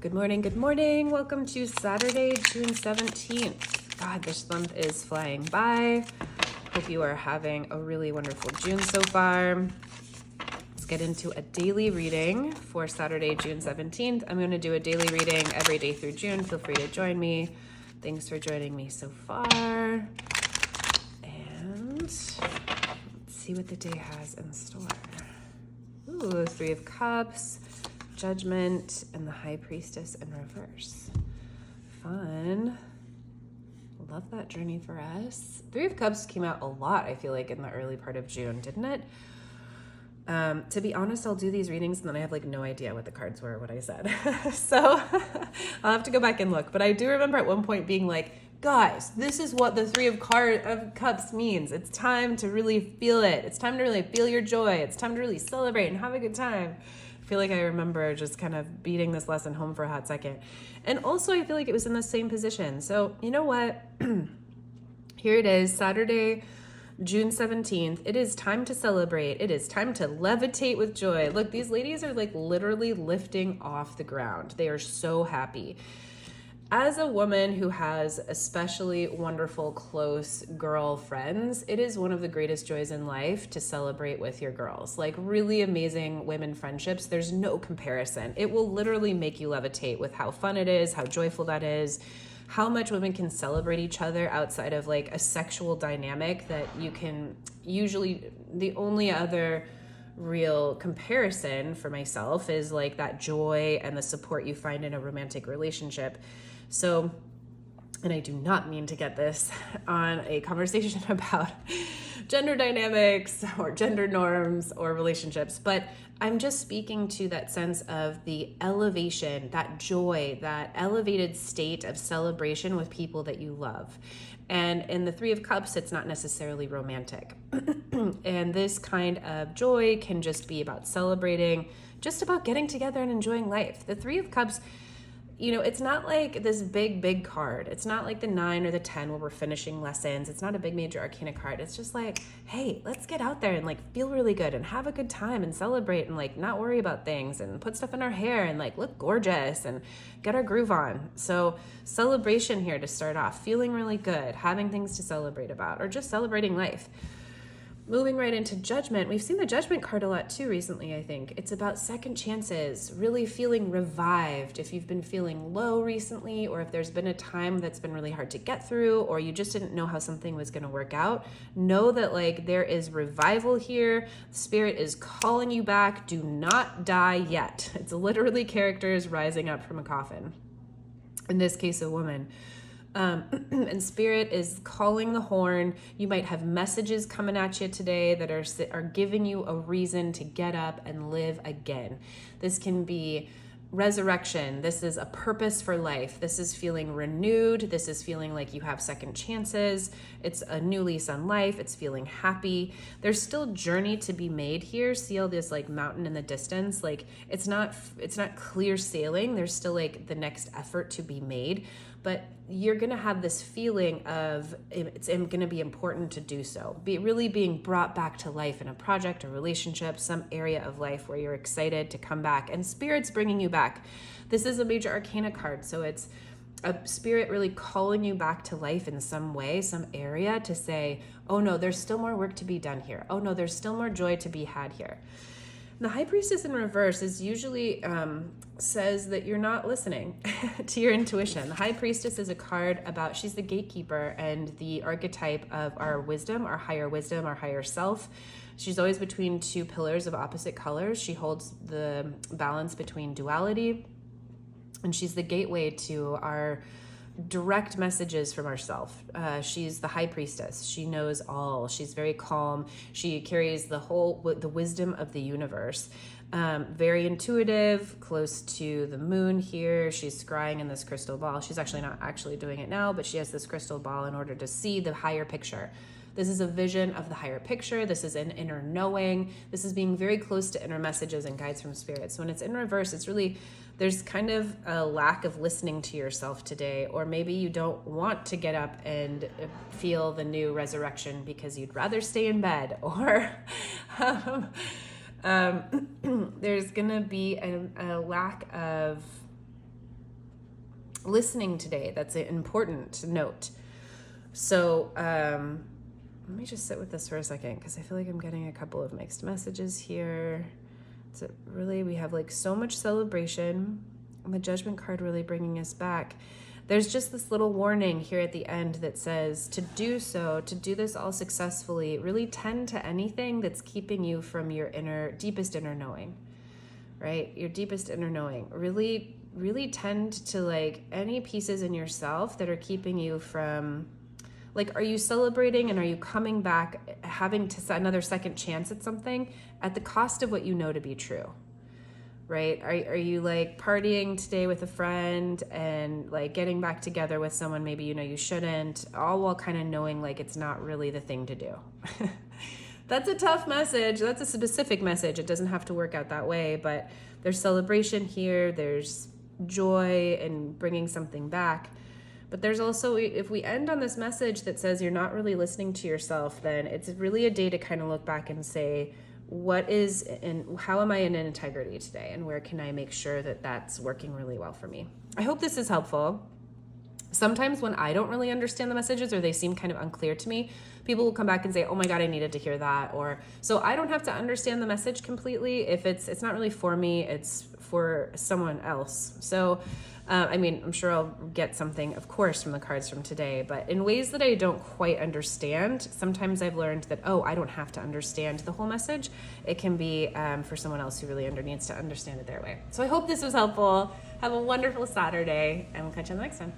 Good morning, good morning. Welcome to Saturday, June 17th. God, this month is flying by. Hope you are having a really wonderful June so far. Let's get into a daily reading for Saturday, June 17th. I'm going to do a daily reading every day through June. Feel free to join me. Thanks for joining me so far. And let's see what the day has in store. Ooh, Three of Cups, Judgment, and the High Priestess in reverse. Fun. Love that journey for us. Three of Cups came out a lot, I feel like, in the early part of June, didn't it? To be honest, I'll do these readings and then I have like no idea what the cards were, what I said. So I'll have to go back and look. But I do remember at one point being like, guys, this is what the Three of Cups means. It's time to really feel it. It's time to really feel your joy. It's time to really celebrate and have a good time. I feel like I remember just kind of beating this lesson home for a hot second. And also I feel like it was in the same position. So you know what? Here it is, Saturday, June 17th. It is time to celebrate. It is time to levitate with joy. Look, these ladies are like literally lifting off the ground. They are so happy. As a woman who has especially wonderful, close girlfriends, it is one of the greatest joys in life to celebrate with your girls. Like really amazing women friendships. There's no comparison. It will literally make you levitate with how fun it is, how joyful that is, how much women can celebrate each other outside of like a sexual dynamic that you can usually, the only other real comparison for myself is like that joy and the support you find in a romantic relationship. So, and I do not mean to get this on a conversation about gender dynamics or gender norms or relationships, but I'm just speaking to that sense of the elevation, that joy, that elevated state of celebration with people that you love. And in the Three of Cups, it's not necessarily romantic. And this kind of joy can just be about celebrating, just about getting together and enjoying life. The Three of Cups, you know, it's not like this big card. It's not like the 9 or the 10 where we're finishing lessons. It's not a big major arcana card. It's just like, hey, let's get out there and like feel really good and have a good time and celebrate and like not worry about things and put stuff in our hair and like look gorgeous and get our groove on. So celebration here to start off, feeling really good, having things to celebrate about, or just celebrating life. Moving right into Judgment, we've seen the Judgment card a lot too recently, I think. It's about second chances, really feeling revived. If you've been feeling low recently, or if there's been a time that's been really hard to get through, or you just didn't know how something was going to work out, know that like there is revival here. Spirit is calling you back. Do not die yet. It's literally characters rising up from a coffin. In this case, a woman. And Spirit is calling the horn. You might have messages coming at you today that are giving you a reason to get up and live again. This can be resurrection. This is a purpose for life. This is feeling renewed. This is feeling like you have second chances. It's a new lease on life. It's feeling happy. There's still journey to be made here. See all this like mountain in the distance. Like it's not clear sailing. There's still like the next effort to be made, but you're going to have this feeling of it's going to be important to do so. Be really being brought back to life in a project or relationship, some area of life where you're excited to come back, and Spirit's bringing you back. This is a major arcana card, so it's a Spirit really calling you back to life in some way, some area, to say, oh no, there's still more work to be done here. Oh no, there's still more joy to be had here. The High Priestess in reverse is usually says that you're not listening to your intuition. The High Priestess is a card about, she's the gatekeeper and the archetype of our wisdom, our higher self. She's always between two pillars of opposite colors. She holds the balance between duality, and she's the gateway to our direct messages from ourself. She's the High Priestess. She knows all. She's very calm. She carries the wisdom of the universe. Very intuitive, close to the moon here. She's scrying in this crystal ball. She's actually not actually doing it now, but she has this crystal ball in order to see the higher picture. This is a vision of the higher picture. This is an inner knowing. This is being very close to inner messages and guides from Spirit. So when it's in reverse, it's really, there's kind of a lack of listening to yourself today, or maybe you don't want to get up and feel the new resurrection because you'd rather stay in bed, or there's going to be a lack of listening today. That's important to note. So let me just sit with this for a second, because I feel like I'm getting a couple of mixed messages here. So really, we have like so much celebration, and the Judgment card really bringing us back. There's just this little warning here at the end that says to do this all successfully, really tend to anything that's keeping you from your deepest inner knowing, right? Your deepest inner knowing. Really, really tend to like any pieces in yourself that are keeping you from, like, are you celebrating and are you coming back, having to another second chance at something at the cost of what you know to be true? Right? Are you like partying today with a friend and like getting back together with someone maybe you know you shouldn't, all while kind of knowing like it's not really the thing to do? That's a tough message. That's a specific message. It doesn't have to work out that way, but there's celebration here. There's joy in bringing something back. But there's also, if we end on this message that says you're not really listening to yourself, then it's really a day to kind of look back and say, what is, and how am I in integrity today? And where can I make sure that that's working really well for me? I hope this is helpful. Sometimes when I don't really understand the messages or they seem kind of unclear to me, people will come back and say, oh my God, I needed to hear that. Or, so I don't have to understand the message completely. If it's not really for me, it's for someone else. So, I mean, I'm sure I'll get something, of course, from the cards from today, but in ways that I don't quite understand, sometimes I've learned that, oh, I don't have to understand the whole message. It can be for someone else who really needs to understand it their way. So I hope this was helpful. Have a wonderful Saturday, and we'll catch you on the next one.